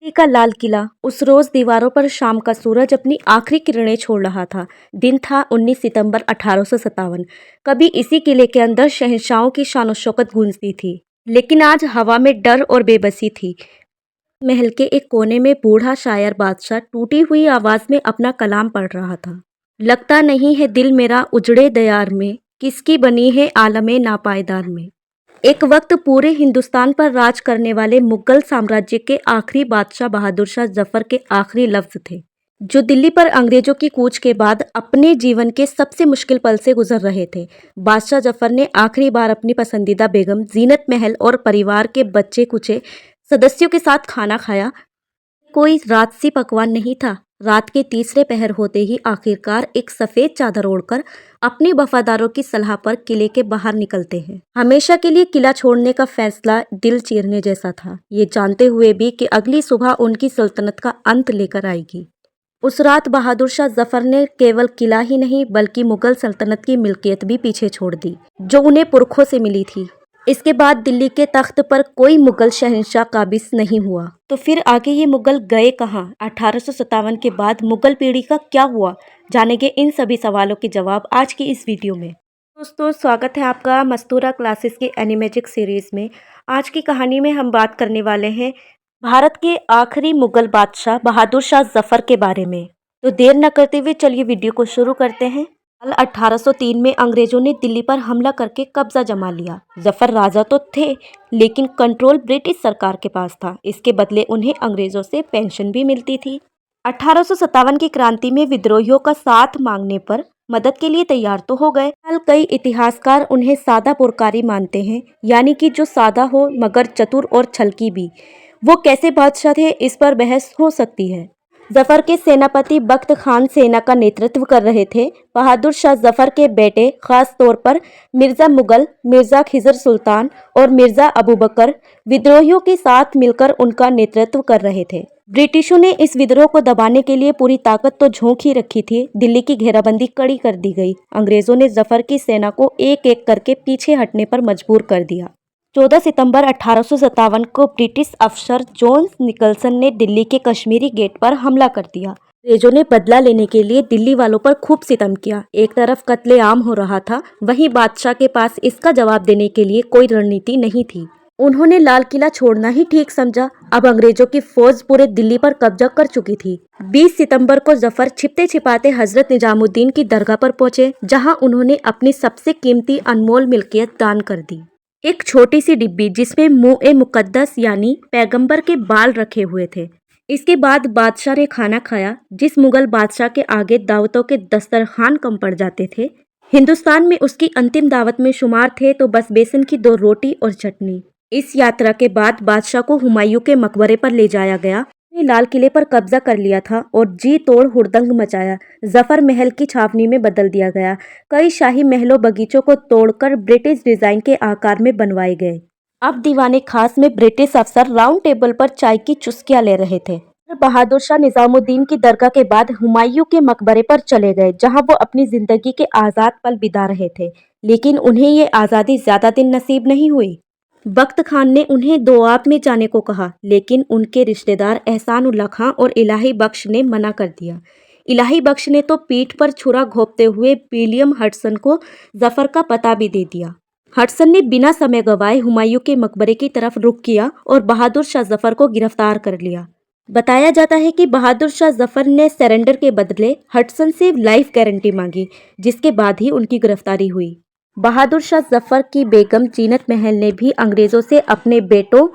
दिल्ली का लाल किला उस रोज दीवारों पर शाम का सूरज अपनी आखिरी किरणें छोड़ रहा था। दिन था 19 सितंबर 1857। कभी इसी किले के अंदर शहंशाहों की शान शौकत गूंजती थी, लेकिन आज हवा में डर और बेबसी थी। महल के एक कोने में बूढ़ा शायर बादशाह टूटी हुई आवाज में अपना कलाम पढ़ रहा था। लगता नहीं है दिल मेरा उजड़े दयार में, किसकी बनी है आलमे नापायदार में। एक वक्त पूरे हिंदुस्तान पर राज करने वाले मुगल साम्राज्य के आखिरी बादशाह बहादुर शाह जफर के आखिरी लफ्ज थे, जो दिल्ली पर अंग्रेजों की कूच के बाद अपने जीवन के सबसे मुश्किल पल से गुजर रहे थे। बादशाह जफर ने आखिरी बार अपनी पसंदीदा बेगम जीनत महल और परिवार के बच्चे कुचे सदस्यों के साथ खाना खाया। कोई राजसी पकवान नहीं था। रात के तीसरे पहर होते ही आखिरकार एक सफेद चादर ओढ़कर अपने वफादारों की सलाह पर किले के बाहर निकलते हैं। हमेशा के लिए किला छोड़ने का फैसला दिल चीरने जैसा था, ये जानते हुए भी कि अगली सुबह उनकी सल्तनत का अंत लेकर आएगी। उस रात बहादुर शाह जफर ने केवल किला ही नहीं बल्कि मुगल सल्तनत की मिल्कियत भी पीछे छोड़ दी, जो उन्हें पुरखों से मिली थी। इसके बाद दिल्ली के तख्त पर कोई मुगल शहंशाह काबिज नहीं हुआ। तो फिर आगे ये मुगल गए कहाँ? 1857 के बाद मुगल पीढ़ी का क्या हुआ? जानेंगे इन सभी सवालों के जवाब आज की इस वीडियो में। दोस्तों, स्वागत है आपका मस्तूरा क्लासेस की एनिमेजिक सीरीज में। आज की कहानी में हम बात करने वाले हैं भारत के आखिरी मुगल बादशाह बहादुर शाह जफर के बारे में। तो देर न करते हुए चलिए वीडियो को शुरू करते हैं। साल 1803 में अंग्रेजों ने दिल्ली पर हमला करके कब्जा जमा लिया। जफर राजा तो थे, लेकिन कंट्रोल ब्रिटिश सरकार के पास था। इसके बदले उन्हें अंग्रेजों से पेंशन भी मिलती थी। 1857 की क्रांति में विद्रोहियों का साथ मांगने पर मदद के लिए तैयार तो हो गए। कई इतिहासकार उन्हें सादा पुरकारी मानते हैं, यानी कि जो सादा हो मगर चतुर और छलकी भी। वो कैसे बादशाह थे, इस पर बहस हो सकती है। जफर के सेनापति बख्त खान सेना का नेतृत्व कर रहे थे। बहादुर शाह जफर के बेटे, खास तौर पर मिर्जा मुगल, मिर्जा खिजर सुल्तान और मिर्जा अबू बकर विद्रोहियों के साथ मिलकर उनका नेतृत्व कर रहे थे। ब्रिटिशों ने इस विद्रोह को दबाने के लिए पूरी ताकत तो झोंक ही रखी थी। दिल्ली की घेराबंदी कड़ी कर दी गई। अंग्रेजों ने जफर की सेना को एक एक करके पीछे हटने पर मजबूर कर दिया। 14 सितंबर 1857 को ब्रिटिश अफसर जॉन निकलसन ने दिल्ली के कश्मीरी गेट पर हमला कर दिया। अंग्रेजों ने बदला लेने के लिए दिल्ली वालों पर खूब सितम किया। एक तरफ कत्लेआम हो रहा था, वहीं बादशाह के पास इसका जवाब देने के लिए कोई रणनीति नहीं थी। उन्होंने लाल किला छोड़ना ही ठीक समझा। अब अंग्रेजों की फौज पूरे दिल्ली पर कब्जा कर चुकी थी। 20 सितंबर को जफर छिपते छिपाते हजरत निजामुद्दीन की दरगाह पर पहुंचे, जहां उन्होंने अपनी सबसे कीमती अनमोल मिल्कियत दान कर दी। एक छोटी सी डिब्बी जिसमें मुए मुकद्दस यानी पैगंबर के बाल रखे हुए थे। इसके बाद बादशाह ने खाना खाया। जिस मुगल बादशाह के आगे दावतों के दस्तरखान कम पड़ जाते थे, हिंदुस्तान में उसकी अंतिम दावत में शुमार थे तो बस बेसन की 2 रोटी और चटनी। इस यात्रा के बाद बादशाह को हुमायूं के मकबरे पर ले जाया गया। ने लाल किले पर कब्जा कर लिया था और जी तोड़ हुड़दंग मचाया। जफर महल की छावनी में बदल दिया गया। कई शाही महलों बगीचों को तोड़कर ब्रिटिश डिजाइन के आकार में बनवाए गए। अब दीवाने खास में ब्रिटिश अफसर राउंड टेबल पर चाय की चुस्कियां ले रहे थे। बहादुर शाह निजामुद्दीन की दरगाह के बाद हुमायूं के मकबरे पर चले गए, जहां वो अपनी जिंदगी के आजाद पल बिता रहे थे। लेकिन उन्हें ये आजादी ज्यादा दिन नसीब नहीं हुई। बख्त खान ने उन्हें दोआब में जाने को कहा, लेकिन उनके रिश्तेदार एहसान उल्ला खां और इलाही बख्श ने मना कर दिया। इलाही बख्श ने तो पीठ पर छुरा घोंपते हुए विलियम हडसन को जफर का पता भी दे दिया। हडसन ने बिना समय गवाए हुमायूं के मकबरे की तरफ रुख किया और बहादुर शाह जफर को गिरफ्तार कर लिया। बताया जाता है कि बहादुर शाह जफर ने सरेंडर के बदले हडसन से लाइफ गारंटी मांगी, जिसके बाद ही उनकी गिरफ्तारी हुई। बहादुर शाह जफर की बेगम जीनत महल ने भी अंग्रेजों से अपने बेटों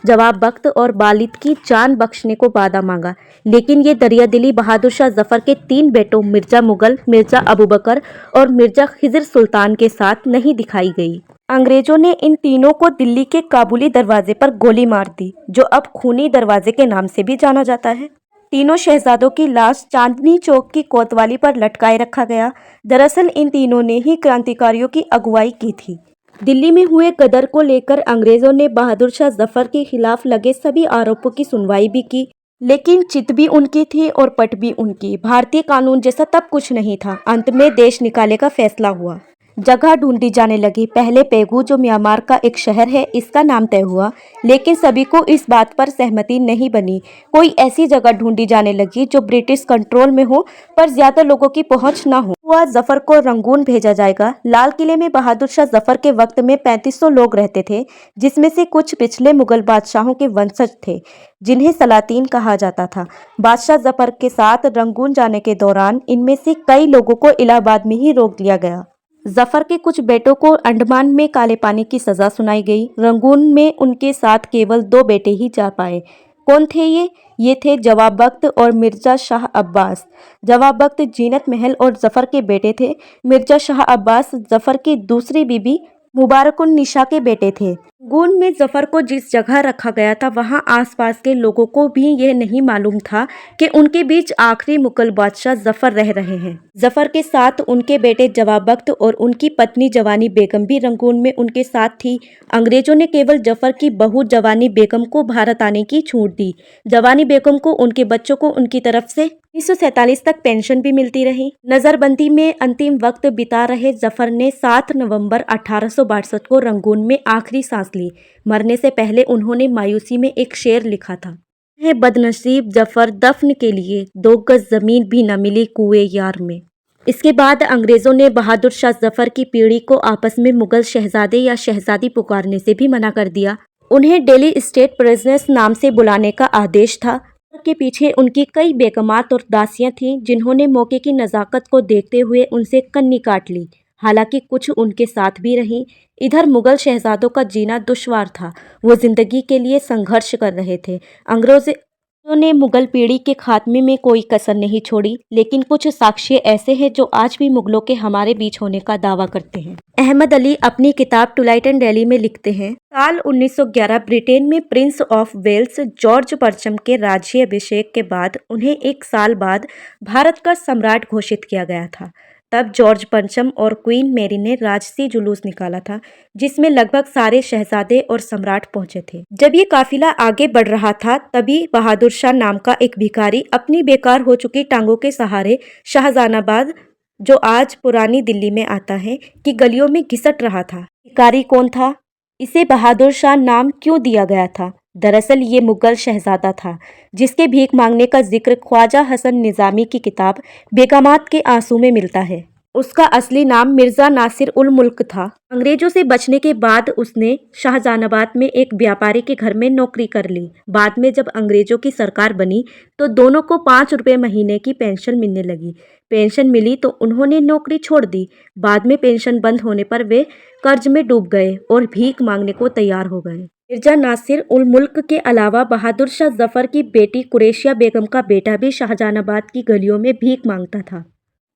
जवाब बख्त और वालिद की जान बख्शने को वादा मांगा, लेकिन ये दरियादिली बहादुर शाह जफर के 3 बेटों मिर्जा मुगल, मिर्जा अबू बकर और मिर्जा खिजर सुल्तान के साथ नहीं दिखाई गई। अंग्रेजों ने इन तीनों को दिल्ली के काबुली दरवाजे पर गोली मार दी, जो अब खूनी दरवाजे के नाम से भी जाना जाता है। तीनों शहजादों की लाश चांदनी चौक की कोतवाली पर लटकाए रखा गया। दरअसल इन तीनों ने ही क्रांतिकारियों की अगुवाई की थी। दिल्ली में हुए गदर को लेकर अंग्रेजों ने बहादुर शाह जफर के खिलाफ लगे सभी आरोपों की सुनवाई भी की, लेकिन चित भी उनकी थी और पट भी उनकी। भारतीय कानून जैसा तब कुछ नहीं था। अंत में देश निकाले का फैसला हुआ। जगह ढूंढी जाने लगी। पहले पेगू, जो म्यांमार का एक शहर है, इसका नाम तय हुआ, लेकिन सभी को इस बात पर सहमति नहीं बनी। कोई ऐसी जगह ढूंढी जाने लगी जो ब्रिटिश कंट्रोल में हो पर ज्यादा लोगों की पहुंच न हो। हुआ जफर को रंगून भेजा जाएगा। लाल किले में बहादुर शाह जफर के वक्त में 3500 लोग रहते थे, जिसमें से कुछ पिछले मुगल बादशाहों के वंशज थे, जिन्हें सलातीन कहा जाता था। बादशाह जफर के साथ रंगून जाने के दौरान इनमें से कई लोगों को इलाहाबाद में ही रोक लिया गया। जफर के कुछ बेटों को अंडमान में काले पानी की सजा सुनाई गई। रंगून में उनके साथ केवल 2 बेटे ही जा पाए। कौन थे ये? ये थे जवाब बख्त और मिर्जा शाह अब्बास। जवाब बख्त जीनत महल और जफर के बेटे थे। मिर्जा शाह अब्बास जफर की दूसरी बीबी मुबारकुन निशा के बेटे थे। रंगून में जफर को जिस जगह रखा गया था, वहां आसपास के लोगों को भी यह नहीं मालूम था कि उनके बीच आखिरी मुगल बादशाह जफर रह रहे हैं। जफर के साथ उनके बेटे जवाब बख्त और उनकी पत्नी जवानी बेगम भी रंगून में उनके साथ थी। अंग्रेजों ने केवल जफर की बहू जवानी बेगम को भारत आने की छूट दी। जवानी बेगम को उनके बच्चों को उनकी तरफ से 1947 तक पेंशन भी मिलती रही। नजरबंदी में अंतिम वक्त बिता रहे जफर ने 7 नवंबर 1862 को रंगून में आखिरी सांस ली। मरने से पहले उन्होंने मायूसी में एक शेर लिखा था, है बदनसीब जफर दफन के लिए 2 गज जमीन भी न मिली कुएं यार में। इसके बाद अंग्रेजों ने बहादुर शाह जफर की पीढ़ी को आपस में मुगल शहजादे या शहजादी पुकारने से भी मना कर दिया। उन्हें डेली स्टेट प्रिजनेस नाम से बुलाने का आदेश था। के पीछे उनकी कई बेगमात और दासियां थीं, जिन्होंने मौके की नज़ाकत को देखते हुए उनसे कन्नी काट ली। हालांकि कुछ उनके साथ भी रहीं। इधर मुगल शहजादों का जीना दुश्वार था। वो जिंदगी के लिए संघर्ष कर रहे थे। अंग्रेजों ने मुगल पीढ़ी के खात्मे में कोई कसर नहीं छोड़ी, लेकिन कुछ साक्ष्य ऐसे हैं जो आज भी मुगलों के हमारे बीच होने का दावा करते हैं। अहमद अली अपनी किताब टुलाइट एंड डेली में लिखते हैं, साल 1911 ब्रिटेन में प्रिंस ऑफ वेल्स जॉर्ज परचम के राज्याभिषेक के बाद उन्हें 1 साल बाद भारत का सम्राट घोषित किया गया था। तब जॉर्ज पंचम और क्वीन मैरी ने राजसी जुलूस निकाला था, जिसमें लगभग सारे शहजादे और सम्राट पहुंचे थे। जब ये काफिला आगे बढ़ रहा था, तभी बहादुर शाह नाम का एक भिखारी अपनी बेकार हो चुकी टांगों के सहारे शाहजहानाबाद, जो आज पुरानी दिल्ली में आता है, की गलियों में घिसट रहा था। भिखारी कौन था? इसे बहादुर शाह नाम क्यों दिया गया था? दरअसल ये मुगल शहजादा था, जिसके भीख मांगने का जिक्र ख्वाजा हसन निजामी की किताब बेगमात के आंसू में मिलता है। उसका असली नाम मिर्जा नासिर उल मुल्क था। अंग्रेजों से बचने के बाद उसने शाहजहानाबाद में एक व्यापारी के घर में नौकरी कर ली। बाद में जब अंग्रेजों की सरकार बनी तो दोनों को 5 रुपये महीने की पेंशन मिलने लगी। पेंशन मिली तो उन्होंने नौकरी छोड़ दी। बाद में पेंशन बंद होने पर वे कर्ज में डूब गए और भीख मांगने को तैयार हो गए। मिर्जा नासिर उल मुल्क के अलावा बहादुर शाह जफर की बेटी कुरैशिया बेगम का बेटा भी शाहजहानाबाद की गलियों में भीख मांगता था,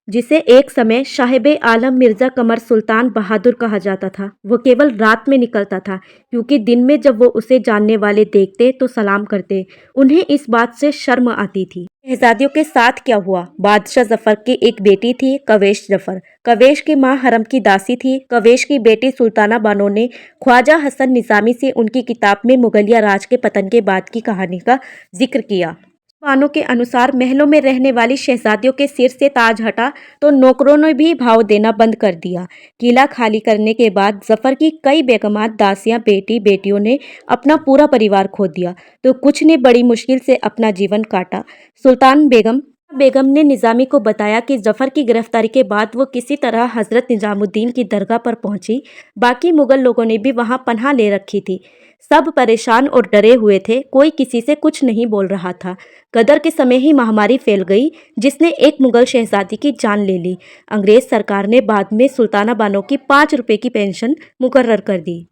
जिसे एक समय साहिबे आलम मिर्जा कमर सुल्तान बहादुर कहा जाता था। वो केवल रात में निकलता था, क्योंकि दिन में जब वो उसे जानने वाले देखते तो सलाम करते। उन्हें इस बात से शर्म आती थी। शहजादियों के साथ क्या हुआ? बादशाह जफर की एक बेटी थी, कवेश जफर। कवेश की मां हरम की दासी थी। कवेश की बेटी सुल्ताना बानो ने ख्वाजा हसन निजामी से उनकी किताब में मुगलिया राज के पतन के बाद की कहानी का जिक्र किया। बानो के अनुसार महलों में रहने वाली शहजादियों के सिर से ताज हटा तो नौकरों ने भी भाव देना बंद कर दिया। किला खाली करने के बाद जफर की कई बेगमात, दासियां, बेटी बेटियों ने अपना पूरा परिवार खो दिया, तो कुछ ने बड़ी मुश्किल से अपना जीवन काटा। सुल्तान बेगम ने निजामी को बताया कि जफर की गिरफ्तारी के बाद वो किसी तरह हजरत निजामुद्दीन की दरगाह पर पहुंची। बाकी मुगल लोगों ने भी वहां पनाह ले रखी थी। सब परेशान और डरे हुए थे। कोई किसी से कुछ नहीं बोल रहा था। गदर के समय ही महामारी फैल गई, जिसने एक मुगल शहजादी की जान ले ली। अंग्रेज सरकार ने बाद में सुल्ताना बानो की 5 रुपये की पेंशन मुकर्रर कर दी।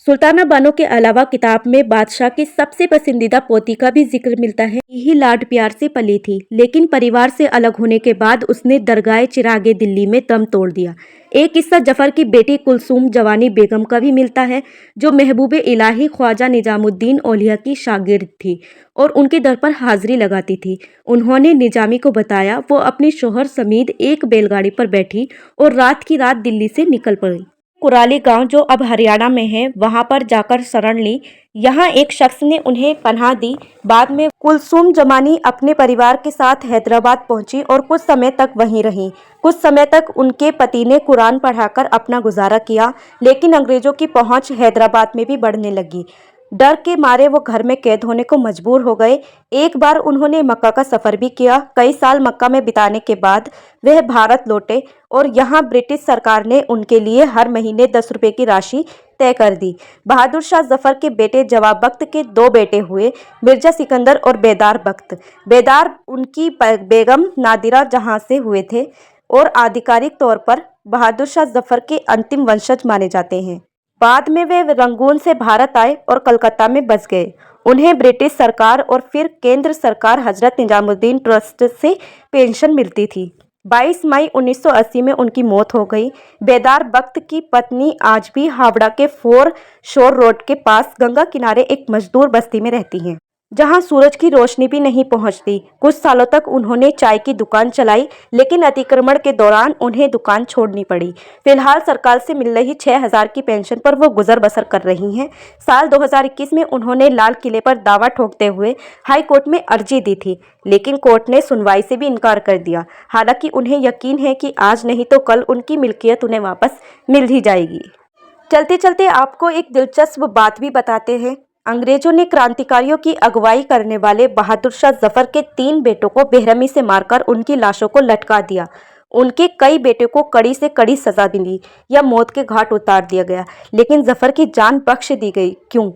सुल्ताना बानो के अलावा किताब में बादशाह की सबसे पसंदीदा पोती का भी जिक्र मिलता है। यही लाड प्यार से पली थी, लेकिन परिवार से अलग होने के बाद उसने दरगाह चिरागे दिल्ली में दम तोड़ दिया। एक किस्सा जफर की बेटी कुलसूम जवानी बेगम का भी मिलता है, जो महबूबे इलाही ख्वाजा निजामुद्दीन औलिया की शागिर्द थी और उनके दर पर हाजिरी लगाती थी। उन्होंने निजामी को बताया वो अपने शोहर समीद एक बैलगाड़ी पर बैठी और रात की रात दिल्ली से निकल पड़ी। कुराली गांव जो अब हरियाणा में है वहां पर जाकर शरण ली। यहाँ एक शख्स ने उन्हें पनाह दी। बाद में कुलसूम जमानी अपने परिवार के साथ हैदराबाद पहुंची और कुछ समय तक वहीं रहीं। कुछ समय तक उनके पति ने कुरान पढ़ाकर अपना गुजारा किया, लेकिन अंग्रेजों की पहुंच हैदराबाद में भी बढ़ने लगी। डर के मारे वो घर में कैद होने को मजबूर हो गए। एक बार उन्होंने मक्का का सफ़र भी किया। कई साल मक्का में बिताने के बाद वह भारत लौटे और यहाँ ब्रिटिश सरकार ने उनके लिए हर महीने 10 रुपये की राशि तय कर दी। बहादुर शाह जफर के बेटे जवाब बख्त के 2 बेटे हुए, मिर्जा सिकंदर और बेदार बख्त। बेदार उनकी बेगम नादिरा जहां से हुए थे और आधिकारिक तौर पर बहादुर शाह जफर के अंतिम वंशज माने जाते हैं। बाद में वे रंगून से भारत आए और कलकत्ता में बस गए। उन्हें ब्रिटिश सरकार और फिर केंद्र सरकार हजरत निजामुद्दीन ट्रस्ट से पेंशन मिलती थी। 22 मई 1980 में उनकी मौत हो गई। बेदार बख्त की पत्नी आज भी हावड़ा के फोर शोर रोड के पास गंगा किनारे एक मजदूर बस्ती में रहती हैं, जहां सूरज की रोशनी भी नहीं पहुंचती। कुछ सालों तक उन्होंने चाय की दुकान चलाई, लेकिन अतिक्रमण के दौरान उन्हें दुकान छोड़नी पड़ी। फिलहाल सरकार से मिल रही 6000 की पेंशन पर वो गुजर बसर कर रही हैं। साल 2021 में उन्होंने लाल किले पर दावा ठोकते हुए हाई कोर्ट में अर्जी दी थी, लेकिन कोर्ट ने सुनवाई से भी इनकार कर दिया। हालांकि उन्हें यकीन है कि आज नहीं तो कल उनकी मिल्कियत उन्हें वापस मिल ही जाएगी। चलते चलते आपको एक दिलचस्प बात भी बताते हैं। अंग्रेजों ने क्रांतिकारियों की अगुवाई करने वाले बहादुर शाह जफर के 3 बेटों को बेरहमी से मारकर उनकी लाशों को लटका दिया। उनके कई बेटों को कड़ी से कड़ी सजा मिली या मौत के घाट उतार दिया गया, लेकिन जफर की जान बख्श दी गई। क्यों?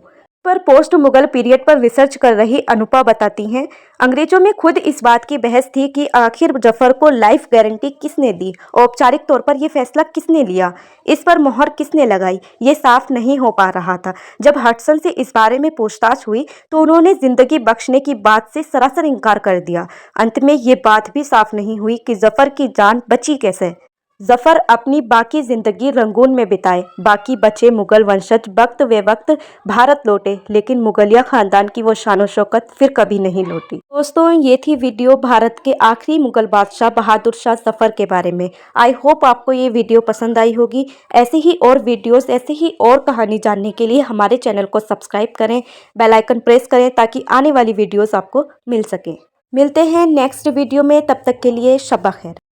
पर पोस्ट मुगल पीरियड पर रिसर्च कर रही अनुपा बताती हैं, अंग्रेजों में खुद इस बात की बहस थी कि आखिर जफर को लाइफ गारंटी किसने दी, औपचारिक तौर पर यह फैसला किसने लिया, इस पर मोहर किसने लगाई, ये साफ नहीं हो पा रहा था। जब हडसन से इस बारे में पूछताछ हुई तो उन्होंने जिंदगी बख्शने की बात से सरासर इनकार कर दिया। अंत में ये बात भी साफ नहीं हुई कि जफर की जान बची कैसे। जफर अपनी बाकी जिंदगी रंगून में बिताए। बाकी बचे मुगल वंशज वक्त वे वक्त भारत लौटे, लेकिन मुगलिया खानदान की वो शान शौकत फिर कभी नहीं लौटी। दोस्तों, ये थी वीडियो भारत के आखिरी मुगल बादशाह बहादुर शाह जफर के बारे में। आई होप आपको ये वीडियो पसंद आई होगी। ऐसे ही और वीडियोस, ऐसे ही और कहानी जानने के लिए हमारे चैनल को सब्सक्राइब करें, बेल आइकन प्रेस करें ताकि आने वाली वीडियोस आपको मिल सके। मिलते हैं नेक्स्ट वीडियो में, तब तक के लिए शब्बा खैर।